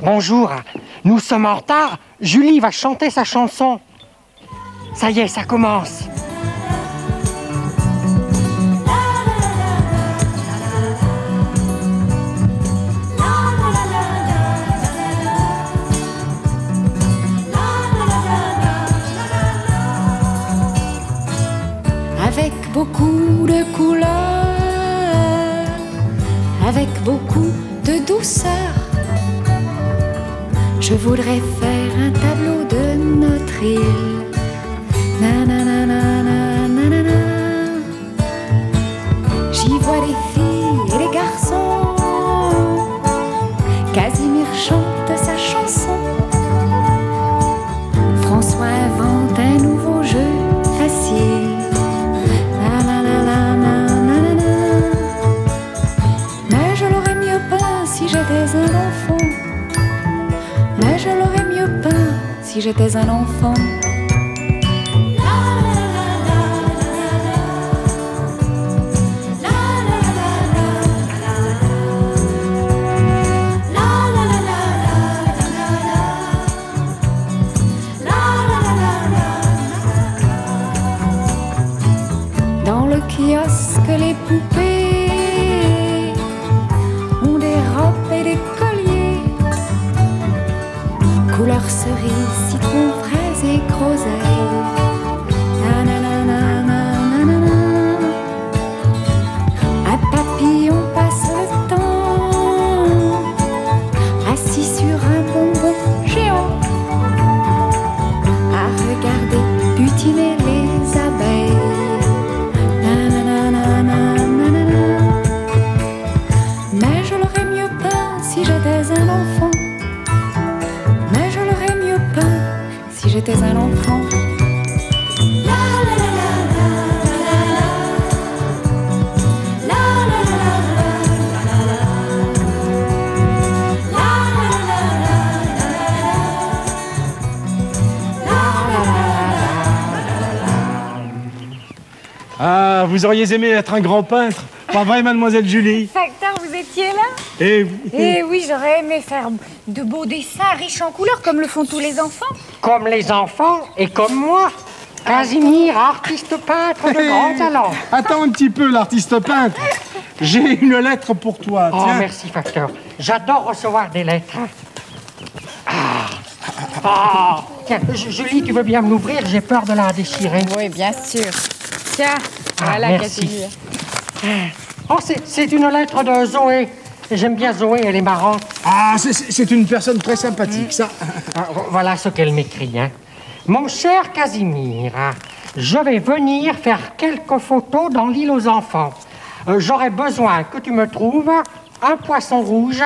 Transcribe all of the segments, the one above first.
Bonjour, nous sommes en retard. Julie va chanter sa chanson. Ça y est, ça commence. Avec beaucoup de couleurs, avec beaucoup de douceur, je voudrais faire un tableau de notre île. Na na na na na na na na. J'y vois des filles et des garçons. Casimir chante sa chanson. François invente un nouveau jeu facile. Na na na na na na na na. Mais je l'aurais mieux peint si j'étais un enfant. Mais je l'aurais mieux peint si j'étais un enfant. Dans le kiosque, les poupées ont des robes et des colliers, couleur cerise, citron, fraise et groseille. Na na na na na na na. Un papillon passe le temps assis sur un bonbon géant à regarder butiner les abeilles. Na na na na na na na na. Mais je l'aurais mieux peint si j'étais un enfant. Mais je l'aurais mieux peint si j'étais un enfant. La la la la la la la la la. Ah, vous auriez aimé être un grand peintre, pas vrai, mademoiselle Julie? Facteur, vous étiez là? Et Oui, j'aurais aimé faire de beaux dessins riches en couleurs comme le font tous les enfants. Comme les enfants et comme moi. Casimir, artiste peintre de grand talent. Attends un petit peu, l'artiste peintre. J'ai une lettre pour toi. Oh, Tiens. merci, facteur. J'adore recevoir des lettres. Ah. Tiens, Julie, tu veux bien me l'ouvrir? J'ai peur de la déchirer. Oui, bien sûr. Tiens, voilà, merci. Casimir. Oh, c'est une lettre de Zoé. J'aime bien Zoé, elle est marrante. Ah, c'est une personne très sympathique, ça. Ah, voilà ce qu'elle m'écrit. Hein. Mon cher Casimir, je vais venir faire quelques photos dans l'île aux enfants. J'aurais besoin que tu me trouves un poisson rouge,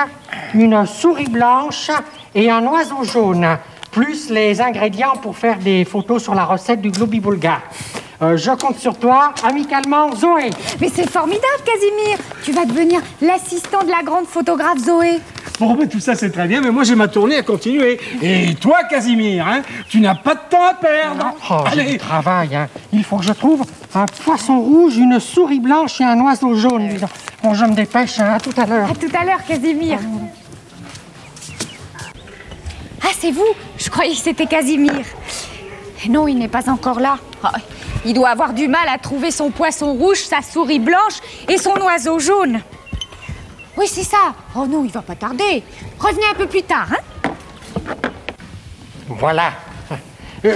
une souris blanche et un oiseau jaune, plus les ingrédients pour faire des photos sur la recette du globi-boulga. Je compte sur toi, amicalement, Zoé. Mais c'est formidable, Casimir. Tu vas devenir l'assistant de la grande photographe Zoé. Bon, ben tout ça, c'est très bien, mais moi, j'ai ma tournée à continuer. Et toi, Casimir, hein, tu n'as pas de temps à perdre. Oh, j'ai du travail, hein. Il faut que je trouve un poisson rouge, une souris blanche et un oiseau jaune. Disons. Bon, je me dépêche, hein. À tout à l'heure. À tout à l'heure, Casimir. Ah, c'est vous? Je croyais que c'était Casimir. Non, il n'est pas encore là. Oh, il doit avoir du mal à trouver son poisson rouge, sa souris blanche et son oiseau jaune. Oui, c'est ça. Oh non, il va pas tarder. Revenez un peu plus tard, hein? Voilà.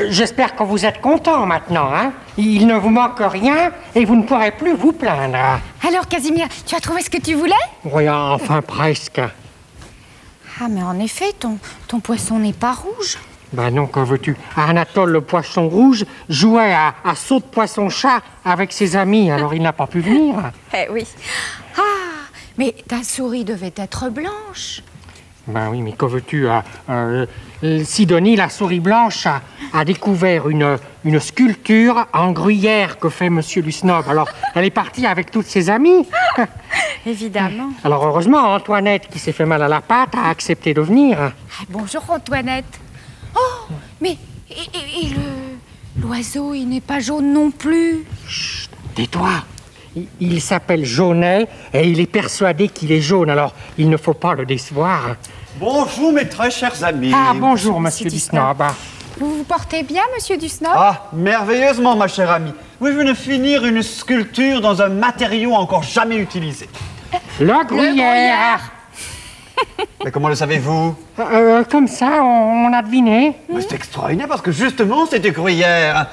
J'espère que vous êtes content maintenant, hein. Il ne vous manque rien et vous ne pourrez plus vous plaindre. Alors, Casimir, tu as trouvé ce que tu voulais? Oui, enfin presque. Ah, mais en effet, ton poisson n'est pas rouge. Ben non, que veux-tu? Anatole, le poisson rouge, jouait à saut de poisson-chat avec ses amis, alors il n'a pas pu venir. Eh oui. Ah, mais ta souris devait être blanche. Ben oui, mais que veux-tu? Sidonie, la souris blanche, a découvert une sculpture en gruyère que fait Monsieur Lusnob. Alors, elle est partie avec toutes ses amies. Évidemment. Alors, heureusement, Antoinette, qui s'est fait mal à la patte, a accepté de venir. Ah, bonjour, Antoinette. Oh, mais et l'oiseau, il n'est pas jaune non plus. Chut, tais-toi. Il s'appelle Jaunet et il est persuadé qu'il est jaune, alors il ne faut pas le décevoir. Bonjour mes très chers amis. Ah, bonjour, monsieur Dusnob. Vous vous portez bien, monsieur Dusnob? Ah, merveilleusement, ma chère amie. Oui, je viens de finir une sculpture dans un matériau encore jamais utilisé. Le gruyère. Mais comment le savez-vous? Comme ça, on a deviné. Mais c'est extraordinaire parce que justement, c'était gruyère.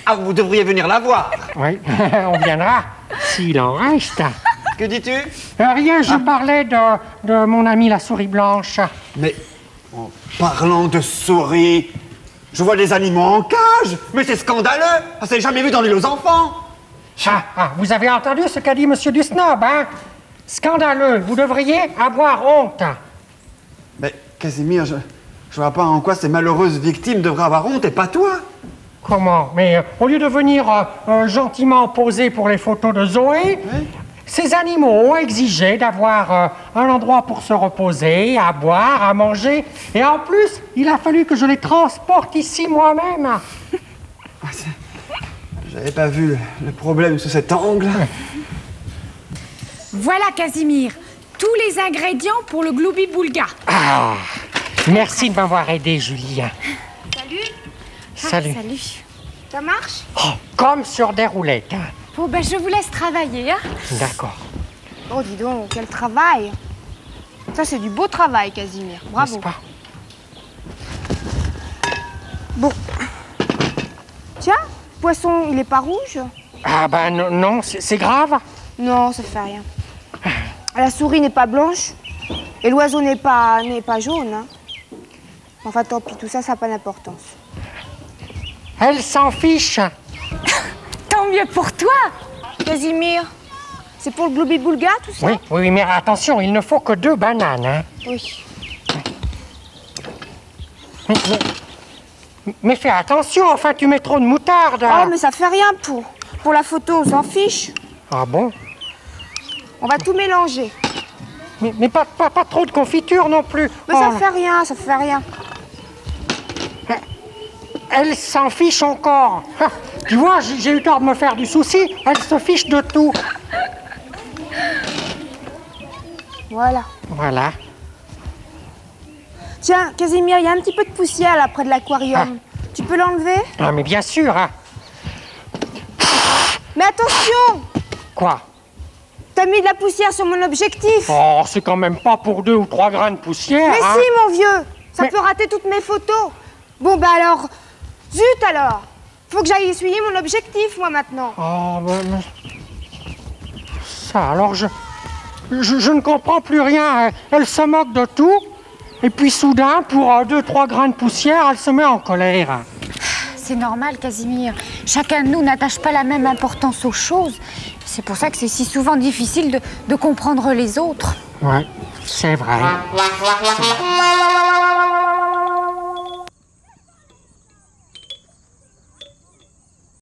Ah, vous devriez venir la voir. Oui, on viendra, s'il en reste. Que dis-tu? Rien, je parlais de mon ami la souris blanche. Mais, en parlant de souris, je vois des animaux en cage. Mais c'est scandaleux. Ça s'est jamais vu dans l'île aux enfants. Vous avez entendu ce qu'a dit monsieur Dusnob, hein? Scandaleux, vous devriez avoir honte. Mais, Casimir, je vois pas en quoi ces malheureuses victimes devraient avoir honte et pas toi. Comment? Mais au lieu de venir gentiment poser pour les photos de Zoé, Oui. ces animaux ont exigé d'avoir un endroit pour se reposer, à boire, à manger. Et en plus, il a fallu que je les transporte ici moi-même. J'avais pas vu le problème sous cet angle. Voilà, Casimir, tous les ingrédients pour le gloubi-boulga. Ah, merci de m'avoir aidé, Julien. Salut. Salut. Salut. Ça marche? Oh, comme sur des roulettes. Hein. Bon, ben, je vous laisse travailler, hein? D'accord. Oh, dis donc, quel travail! Ça, c'est du beau travail, Casimir. Bravo. N'est-ce pas? Bon. Tiens, le poisson, il est pas rouge? Ah ben non, c'est grave. Non, ça fait rien. La souris n'est pas blanche et l'oiseau n'est pas jaune. Hein. Enfin, tant pis, tout ça, ça n'a pas d'importance. Elle s'en fiche. Tant mieux pour toi. Casimir, c'est pour le gloubi-boulga, tout ça? Oui, mais attention, il ne faut que 2 bananes. Hein. Oui. Mais fais attention, enfin, tu mets trop de moutarde. Oh, mais ça fait rien pour la photo, on s'en fiche. Ah bon? On va tout mélanger. Mais pas trop de confiture non plus. Mais ça fait rien, ça fait rien. Elle s'en fiche encore. Ah, tu vois, j'ai eu tort de me faire du souci. Elle se fiche de tout. Voilà. Voilà. Tiens, Casimir, il y a un petit peu de poussière là près de l'aquarium. Tu peux l'enlever? Ah, mais bien sûr. Hein. Mais attention! Quoi? T'as mis de la poussière sur mon objectif. Oh, c'est quand même pas pour 2 ou 3 grains de poussière. Mais hein. si, mon vieux, ça Mais- peut rater toutes mes photos. Bon, bah alors, zut alors. Faut que j'aille essuyer mon objectif, moi, maintenant. Oh, mais... Ça, alors je ne comprends plus rien. Elle se moque de tout. Et puis soudain, pour 2-3 grains de poussière, elle se met en colère. C'est normal, Casimir. Chacun de nous n'attache pas la même importance aux choses. C'est pour ça que c'est si souvent difficile de comprendre les autres. Ouais, c'est vrai.